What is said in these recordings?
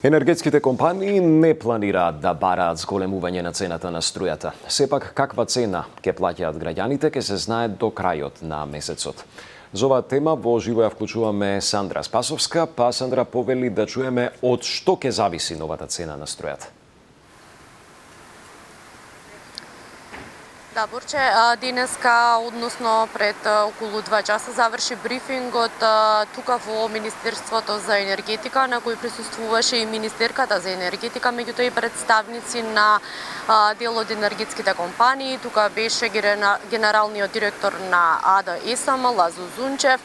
Енергетските компании не планираат да бараат зголемување на цената на струјата. Сепак, каква цена ќе плаќаат граѓаните ќе се знае до крајот на месецот. За оваа тема во живо ја вклучуваме Сандра Спасовска, па Сандра повели да чуеме од што ќе зависи новата цена на струјата. Да, Борче, денеска, односно пред околу 2 часа заврши брифингот тука во Министерството за енергетика, на кој присуствуваше и Министерката за енергетика, меѓутоа и представници на дел од енергетските компании. Тука беше генералниот директор на АД-ЕСМ Лазо Зунчев,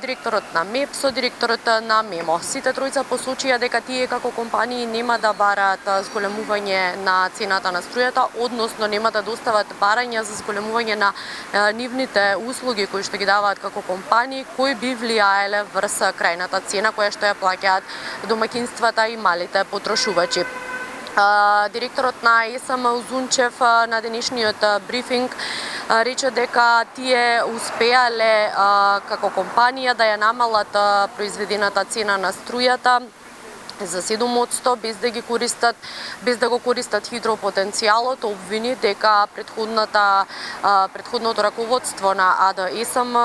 директорот на МЕПСО, директорот на МЕМО. Сите тројца посочија дека тие како компании нема да бараат зголемување на цената на струјата, односно нема да достават барања за зголемување на нивните услуги кои што ги даваат како компании, кои би влијаеле врз крајната цена која што ја плаќаат домаќинствата и малите потрошувачи. Директорот на ЕСМ Зунчев на денешниот брифинг рече дека тие успеале како компанија да ја намалат произведената цена на струјата за 7% без да го користат хидропотенцијалот. Обвини дека претходното раководство на АД-ЕСМ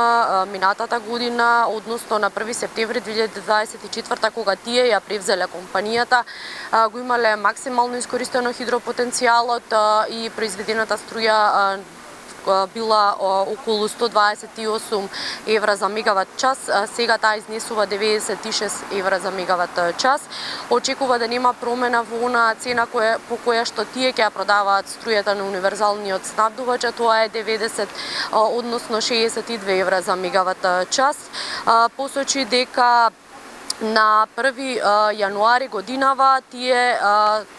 минатата година, односно на 1 септември 2024 кога тие ја превзеле компанијата, го имале максимално искористено хидропотенцијалот и произведената струја била околу 128 евра за мегават час, сега таа изнесува 96 евра за мегават час. Очекува да нема промена во онаа цена по која што тие ќе ја продаваат струјата на универзалниот снабдувач, тоа е 90, односно 62 евра за мегават час. Посочи дека на 1 јануари годинава тие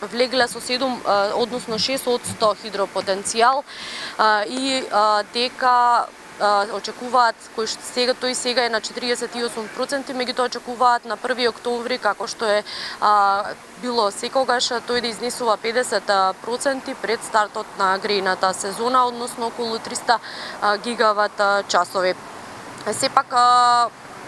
влегле со 6% хидропотенцијал и дека очекуваат, тој сега е на 48%, меѓутоа очекуваат на 1 октомври, како што е било секогаш, тој да изнесува 50% пред стартот на грејната сезона, односно околу 300 гигават часови. Сепак,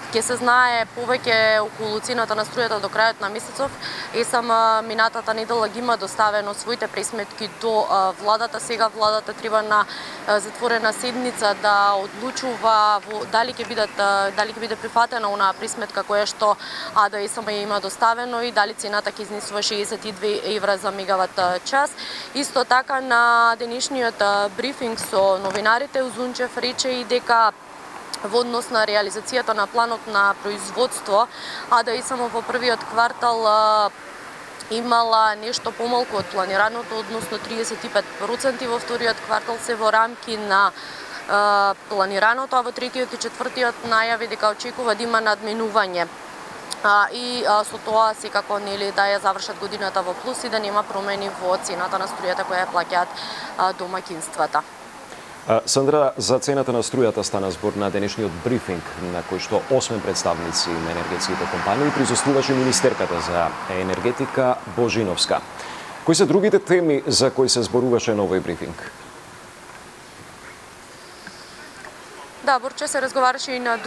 ќе се знае повеќе околу цената на струјата до крајот на месецов. ЕСМ минатата недела ги има доставено своите пресметки до владата. Сега владата треба на затворена седница да одлучува дали ќе биде прифатена онаа пресметка која што АД-ЕСМ има доставено и дали цената ќе изнесува 62 евра за мегават час. Исто така на денешниот брифинг со новинарите Зунчев рече и дека во однос на реализацијата на планот на производство, АД-ЕСМ во првиот квартал имала нешто помалку од планираното, односно 35%, во вториот квартал се во рамки на планираното, а во третиот и четвртиот најави дека очекува да има надминување. И со тоа секако да ја завршат годината во плюс и да нема промени во цената на струјата која ја плаќаат домаќинствата. Сандра, за цената на струјата стана збор на денешниот брифинг, на кој што 8 представници на енергетските компании присуствуваше Министерката за енергетика Божиновска. Кои се другите теми за кои се зборуваше на овој брифинг? Да, Борче, се разговараше и на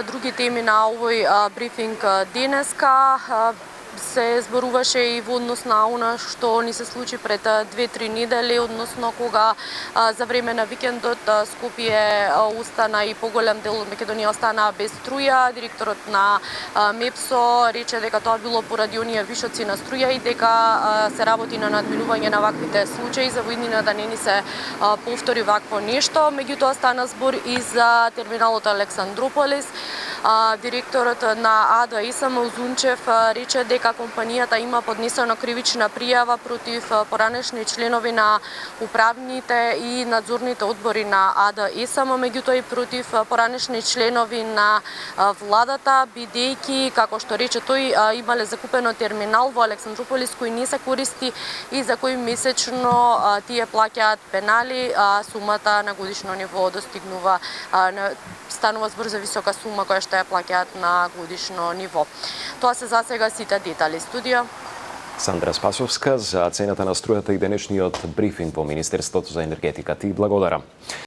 други теми на овој брифинг денеска. Се зборуваше и во однос на она што ни се случи пред 2-3 недели, односно кога за време на викендот Скопје остана и поголем дел од Македонија остана без струја. Директорот на МЕПСО рече дека тоа било поради оние вишоци на струја и дека се работи на надминување на ваквите случаи за воиднина да не ни се повтори вакво нешто. Меѓутоа стана збор и за терминалот Александрополис. Директорот на АД-ЕСМ Зунчев рече дека компанијата има поднесена кривична пријава против поранешни членови на управните и надзорните одбори на АД-ЕСМ, меѓутоа и против поранешни членови на владата, бидејќи, како што рече тој, имале закупено терминал во Александрополис кој не се користи и за кој месечно тие плаќаат пенали, сумата на годишно ниво достигнува, станува збор за висока сума која што ја плаќаат на годишно ниво. Тоа се засега сите детали. Студио Сандра Спасовска за цената на струјата и денешниот брифинг во Министерството за енергетика. Ти благодарам.